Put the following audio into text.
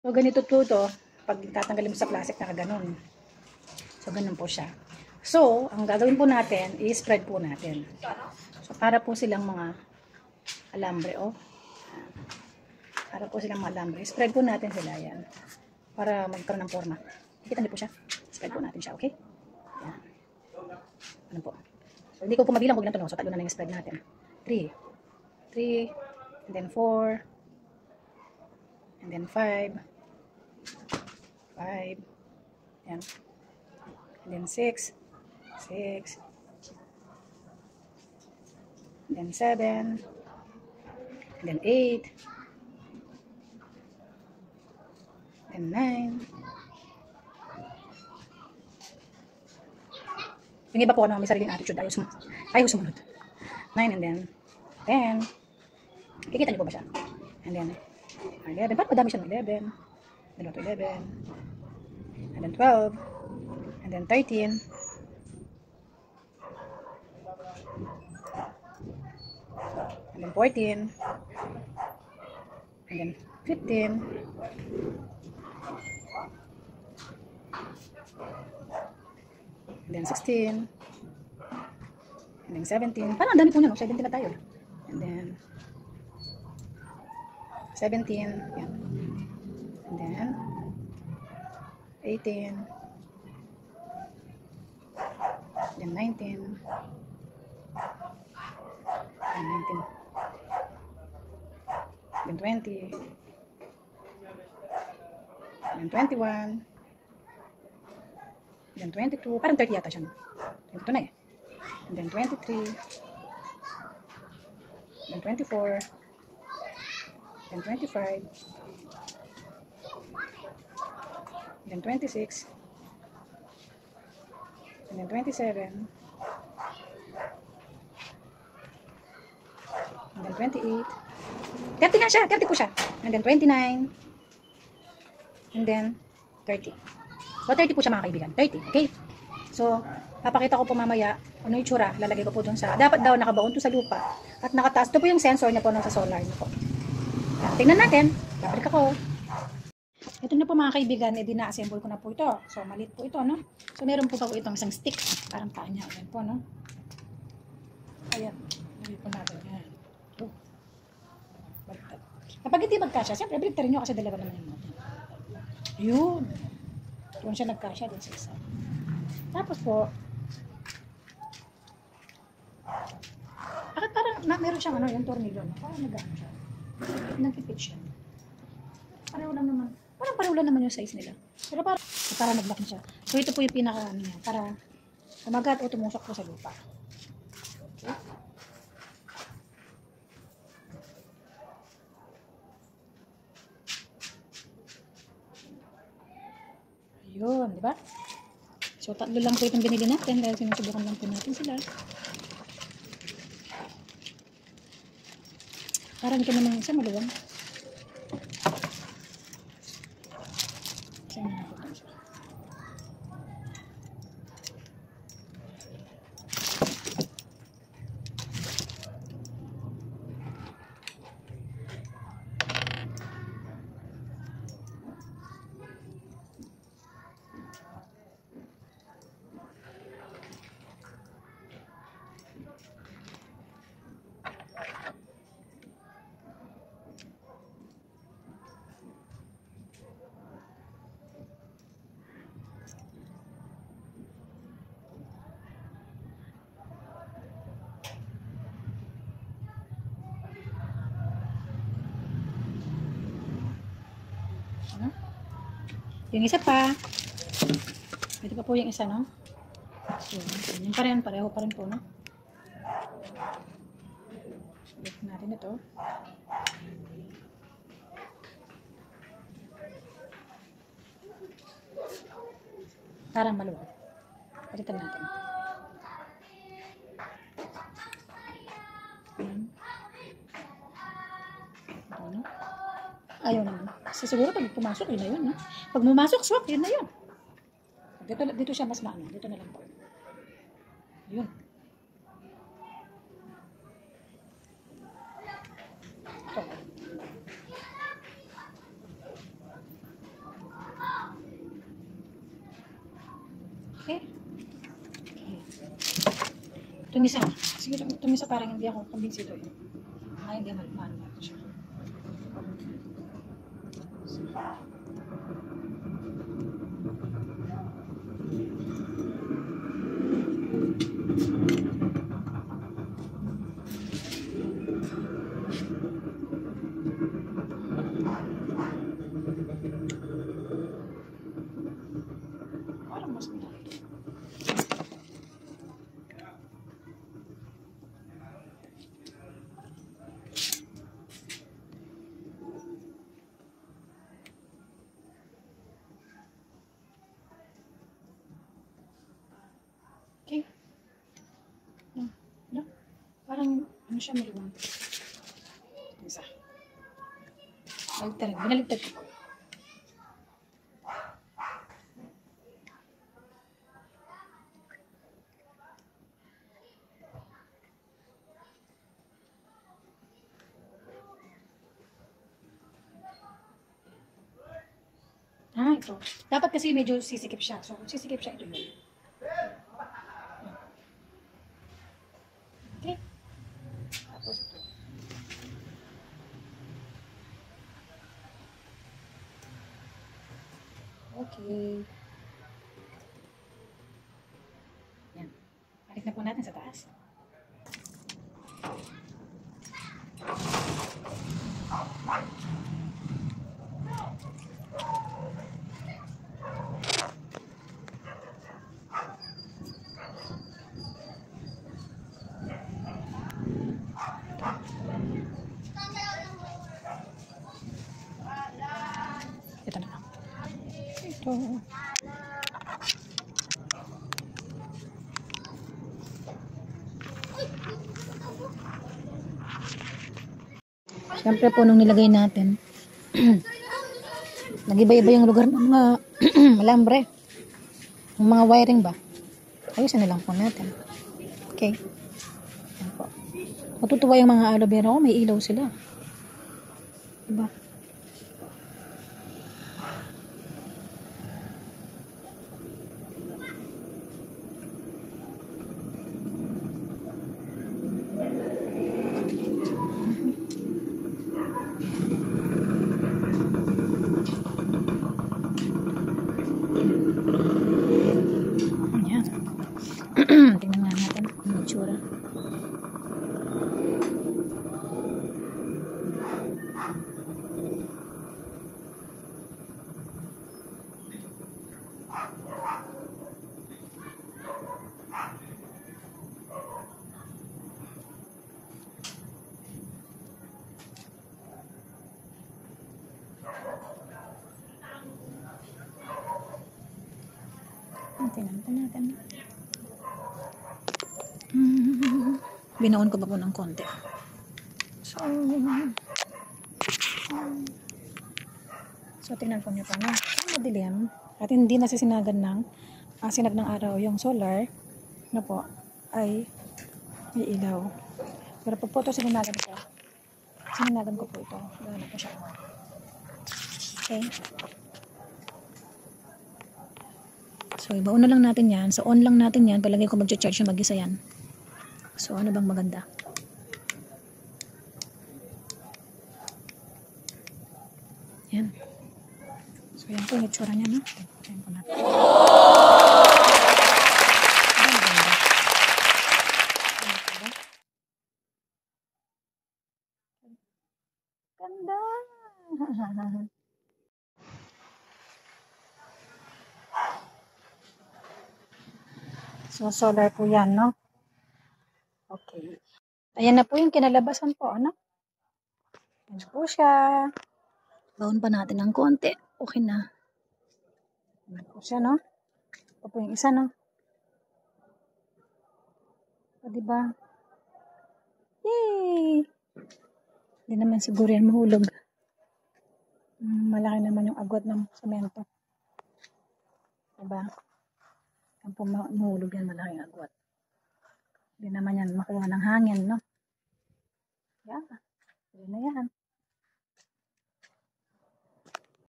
So, ganito po ito. Pag tatanggalin mo sa plastic, nakaganon. So, ganun po siya. So, ang gagawin po natin, i-spread po natin. So, para po silang mga alambre, oh. Para po silang mga alambre. Spread po natin sila, yan. Para magkaroon ng forma. Kita niyo po siya. Spread po natin siya, okay? Yan. Ano po? So, hindi ko po mabilang kung ilan ito, no? So, tatlo na yung spread natin. 3. 3. And then 4. And then 5. 5. Yan. And then 6. 6. And then 7. And then 8. And 9. Yung iba po, ano, may sariling attitude. Ayaw sumunod. 9 and then 10. Kikita niyo po ba siya? And then 11. Ba't madami siya ng 11? Then 11. And then 12. And then 13. And then 14. And then 15. And then 16. And then 17. Parang ang dami po niya, no? 17 na tayo. And then 17. Yan. And then 18. Then 19. And 19. Then 20. Then 21. Then 22. Parang 30 yata siya, no? 22 na eh. And then 23. Then 24. Then 25. Then 26. And then 27. And then 28. 30 nga siya. 30 po siya. And then 29. And then 30. So 30 po siya, mga kaibigan. 30. Okay? So, papakita ko po mamaya ano yung tsura. Lalagay ko po dun sa, dapat daw nakabaon to sa lupa. At nakataas. Ito po yung sensor niya po nung sa solar niya po. Tingnan natin. Babalik ako. Ito na po, mga kaibigan. Na-assemble ko na po ito. So, maliit po ito, no? So, meron po itong isang stick. Parang paa niya. Ayan po, no? Ayan. Lagay po natin. Ayan. Oh. Baliktad. Kapag hindi magkasya, siyempre, baliktarin nyo kasi dalawa naman yung natin. Yun. Doon siya nagkasya din sa isa. Tapos po, bakit parang meron siyang ano, yung tornilyo, no? Parang nag-ano siya. Nagpipit siya. Pareho lang naman. Parang pareho lang naman yung size nila. Pero para nag-lock na siya. So ito po yung pinaka ano niya, para kumagat o tumusok po sa lupa. Okay. Ayun, di ba? So, tatlo lang po itong binili natin dahil sinusubukan lang po natin sila. Parang ito naman isa, maluwang. Isa na po ito. Ano? Yung isa pa. Ito pa po yung isa, no? So, yun pa rin. Pareho pa rin po, no? Sulit natin ito. Parang maluwag. Palitan natin. Ano? Ayaw naman. Kasi siguro pag pumasok, yun na yun. No? Pag pumasok, swak, yun na yun. Dito siya mas maano. Dito na lang po. Yun. Ito. Okay? Itong isa. Sige, itong isa parang hindi ako kumbinsido eh. Ay, hindi maano natin siya. Parang mas malaki. Okay. No? Parang, ano siya, maliwan. Isa. Binaligtad ko. Ito. Dapat kasi medyo sisikip siya. So, kung sisikip siya, ito yun. Okay? Tapos ito. Okay. Yan. Balik na po natin sa taas. Ito na lang. Ito. Siyempre po nung nilagay natin, nag-iba-iba yung lugar ng mga alambre. Yung mga wiring ba? Ayusin na lang po natin. Okay. Yan po. Matutuwa yung mga aloe vera ko, may ilaw sila. Diba? Ayan. Tingnan nga natin ang itsura. Tingnan natin. Binaon ko pa po ng konti. So tingnan po niyo pa na. Madilim. At hindi nasisinagan ng sinag ng araw yung solar na po ay may ilaw. Pero pag po ito sininagan ko po ito. Gano'n po siya. Okay. So, ibaon na lang natin yan. So, on lang natin yan. Palagay ko mag-charge yung mag-isa yan. So, ano bang maganda? Yan. So, yan po yung itsura niya, no? Yan po natin. Ganda! Ganda! So, solar po yan, no? Okay. Ayan na po yung kinalabasan po, ano? Ayan po siya. Baon pa natin ng konti. Okay na. Ayan po siya, no? Ito po yung isa, no? O, diba? Yay! Hindi naman siguro yan mahulog. Malaki naman yung agwat ng semento. Diba? Kung mahulog yan, malaking agwat. Hindi naman yan makuha ng hangin, no? Yeah. Hindi na yan.